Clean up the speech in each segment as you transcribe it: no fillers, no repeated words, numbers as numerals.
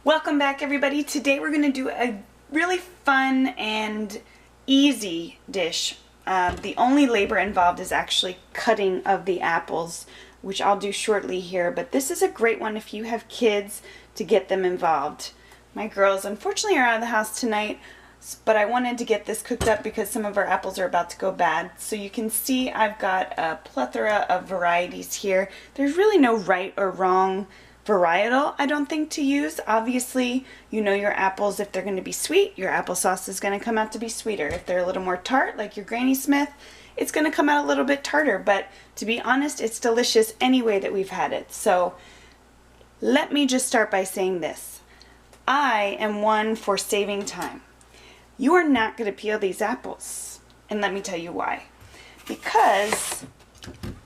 Welcome back, everybody. Today we're going to do a really fun and easy dish. The only labor involved is actually cutting of the apples, which I'll do shortly here, but this is a great one if you have kids to get them involved. My girls unfortunately are out of the house tonight, but I wanted to get this cooked up because some of our apples are about to go bad. So you can see I've got a plethora of varieties here. There's really no right or wrong varietal, I don't think, to use. Obviously, you know your apples, if they're going to be sweet, your applesauce is going to come out to be sweeter. If they're a little more tart, like your Granny Smith, it's going to come out a little bit tartar. But to be honest, it's delicious any way that we've had it. So let me just start by saying this. I am one for saving time. You are not going to peel these apples. And let me tell you why. Because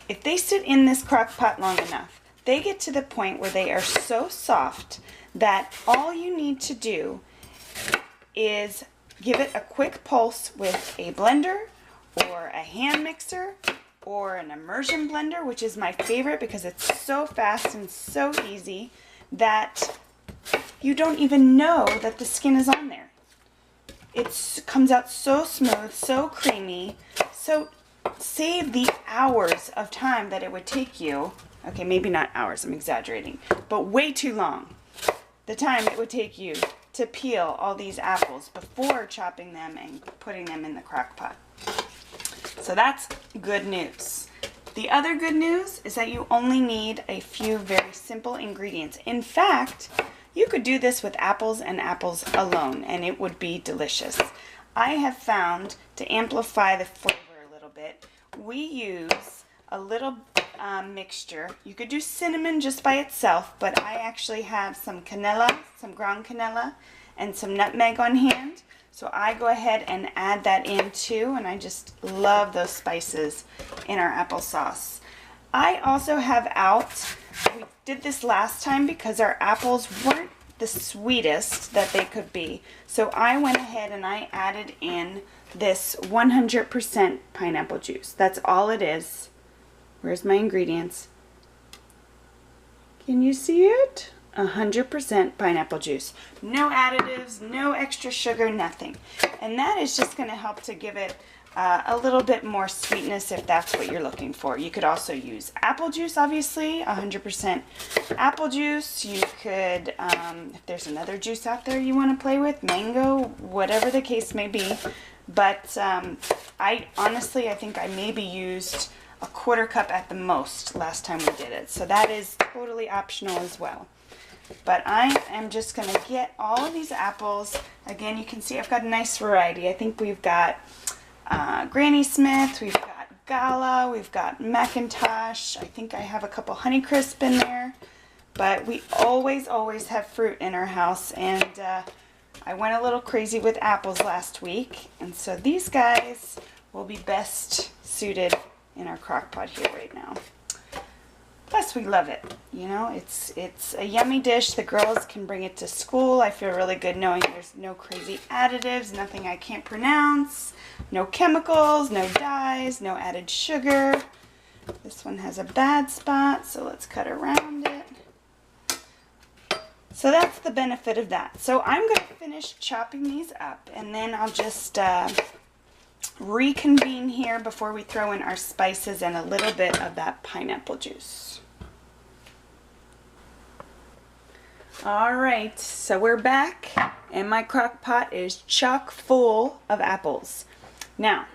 if they sit in this crock pot long enough, they get to the point where they are so soft that all you need to do is give it a quick pulse with a blender or a hand mixer or an immersion blender, which is my favorite because it's so fast and so easy that you don't even know that the skin is on there. It comes out so smooth, so creamy, so save the hours of time that it would take you. Okay, maybe not hours, I'm exaggerating, but way too long. The time it would take you to peel all these apples before chopping them and putting them in the crock pot. So that's good news. The other good news is that you only need a few very simple ingredients. In fact, you could do this with apples and apples alone, and it would be delicious. I have found, to amplify the flavor a little bit, we use a little mixture. You could do cinnamon just by itself, but I actually have some canela, some ground canela, and some nutmeg on hand. So I go ahead and add that in too, and I just love those spices in our applesauce. I also have out, we did this last time because our apples weren't the sweetest that they could be. So I went ahead and I added in this 100% pineapple juice. That's all it is. Where's my ingredients? Can you see it? 100% pineapple juice. No additives, no extra sugar, nothing. And that is just going to help to give it a little bit more sweetness if that's what you're looking for. You could also use apple juice, obviously, 100% apple juice. You could, if there's another juice out there you want to play with, mango, whatever the case may be. But I think I maybe used a quarter cup at the most last time we did it. So that is totally optional as well. But I am just going to get all of these apples. Again, you can see I've got a nice variety. I think we've got Granny Smith, we've got Gala, we've got Macintosh. I think I have a couple Honeycrisp in there. But we always have fruit in our house. And I went a little crazy with apples last week. And so these guys will be best suited in our crock pot here right now. Plus we love it. You know, it's a yummy dish. The girls can bring it to school. I feel really good knowing there's no crazy additives, nothing I can't pronounce, no chemicals, no dyes, no added sugar. This one has a bad spot, so let's cut around it. So that's the benefit of that. So I'm going to finish chopping these up, and then I'll just reconvene here before we throw in our spices and a little bit of that pineapple juice. Alright, so we're back and my crock pot is chock full of apples. Now,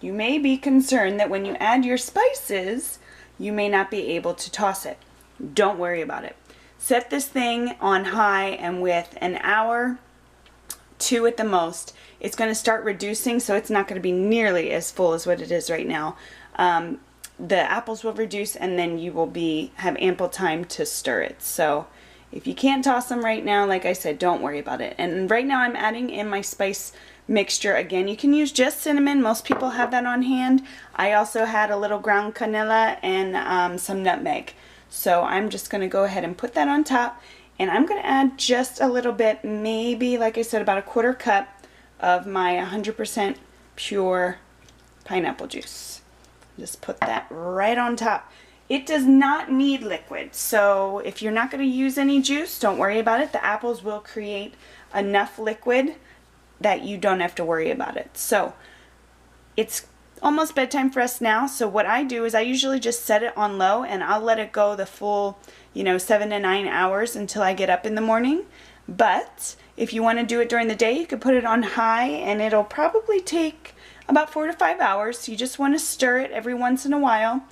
you may be concerned that when you add your spices, you may not be able to toss it. Don't worry about it. Set this thing on high, and with an hour, 2 at the most, it's going to start reducing, so it's not going to be nearly as full as what it is right now. The apples will reduce, and then you will have ample time to stir it. So if you can't toss them right now, like I said, don't worry about it. And right now I'm adding in my spice mixture. Again, you can use just cinnamon. Most people have that on hand. I also had a little ground canela and some nutmeg. So I'm just going to go ahead and put that on top. And I'm going to add just a little bit, maybe, like I said, about a quarter cup of my 100% pure pineapple juice. Just put that right on top. It does not need liquid, so if you're not going to use any juice, don't worry about it. The apples will create enough liquid that you don't have to worry about it. So it's almost bedtime for us now, so what I do is I usually just set it on low and I'll let it go the full, 7 to 9 hours until I get up in the morning. But if you want to do it during the day, you could put it on high and it'll probably take about 4 to 5 hours. So you just want to stir it every once in a while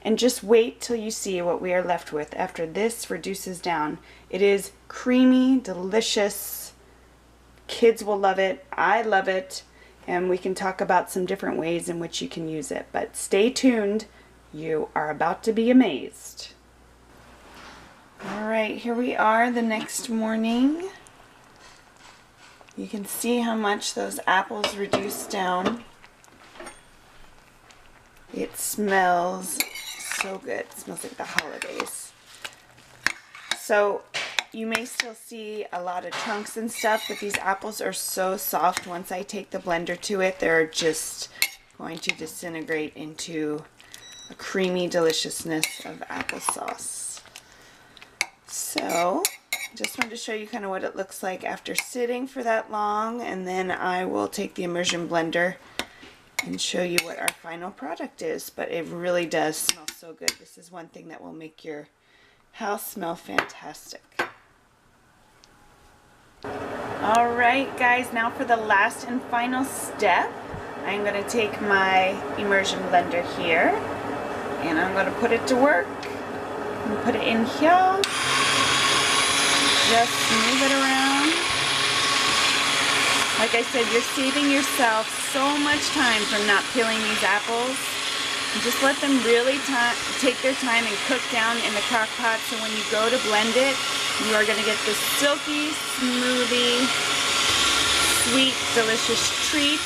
and just wait till you see what we are left with after this reduces down. It is creamy, delicious. Kids will love it. I love it. And we can talk about some different ways in which you can use it. But stay tuned. You are about to be amazed. All right, here we are the next morning. You can see how much those apples reduced down. It smells so good. It smells like the holidays. So you may still see a lot of chunks and stuff, but these apples are so soft. Once I take the blender to it, they're just going to disintegrate into a creamy deliciousness of applesauce. So just wanted to show you kind of what it looks like after sitting for that long, and then I will take the immersion blender and show you what our final product is. But it really does smell so good. This is one thing that will make your house smell fantastic. Alright guys, now for the last and final step. I'm going to take my immersion blender here and I'm going to put it to work. I'm going to put it in here. Just move it around. Like I said, you're saving yourself so much time from not peeling these apples. And just let them really take their time and cook down in the crock pot, so when you go to blend it, you are going to get this silky, smoothie, sweet, delicious treat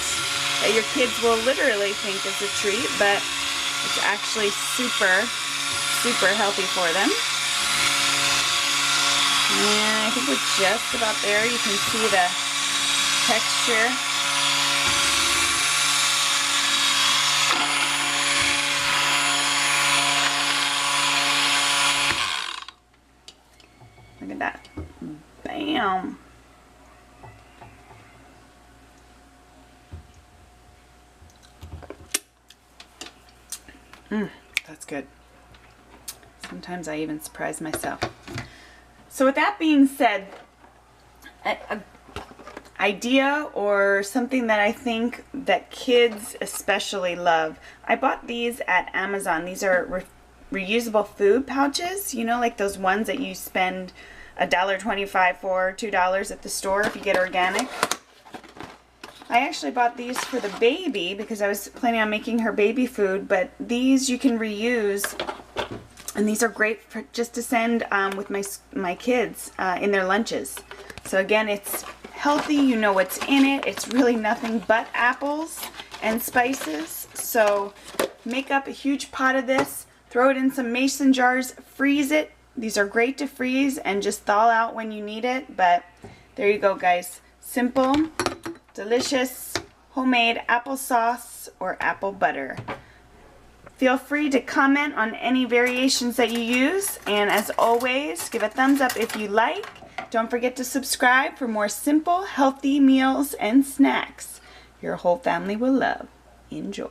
that your kids will literally think is a treat, but it's actually super, super healthy for them. And I think we're just about there. You can see the texture. Look at that. Bam. That's good. Sometimes I even surprise myself. So with that being said, an idea or something that I think that kids especially love. I bought these at Amazon. These are reusable food pouches, like those ones that you spend $1.25 for, $2 at the store if you get organic. I actually bought these for the baby because I was planning on making her baby food, but these you can reuse, and these are great for just to send with my kids in their lunches. So again, it's healthy, you know what's in it. It's really nothing but apples and spices. So make up a huge pot of this, throw it in some mason jars, freeze it. These are great to freeze and just thaw out when you need it. But there you go, guys. Simple, delicious, homemade applesauce or apple butter. Feel free to comment on any variations that you use, and as always, give a thumbs up if you like. Don't forget to subscribe for more simple, healthy meals and snacks your whole family will love. Enjoy.